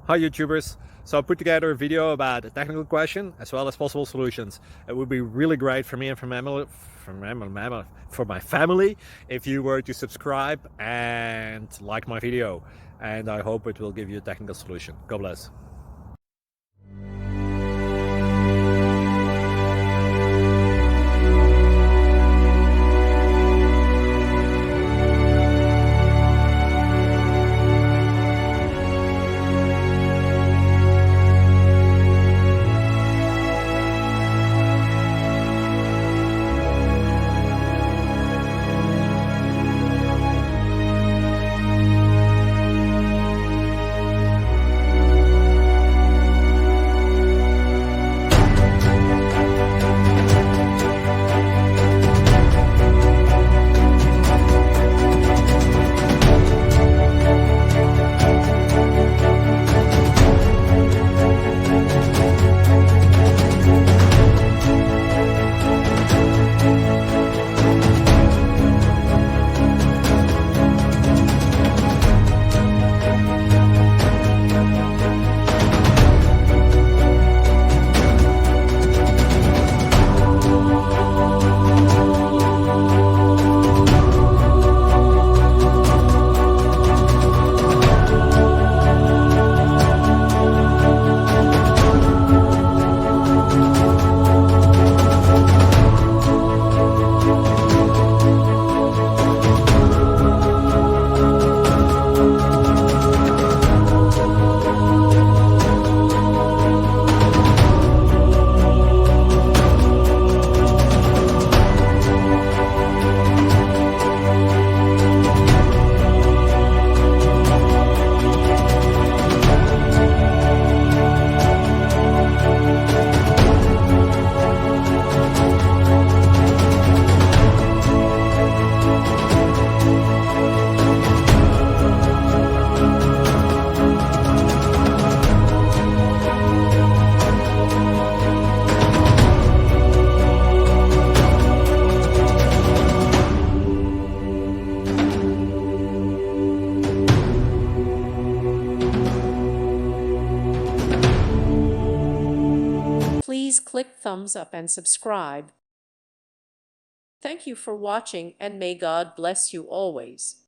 Hi YouTubers! So I put together a video about a technical question as well as possible solutions. It would be really great for me and for my family if you were to subscribe and like my video, and I hope it will give you a technical solution. God bless. Please click thumbs up and subscribe. Thank you for watching, and may God bless you always.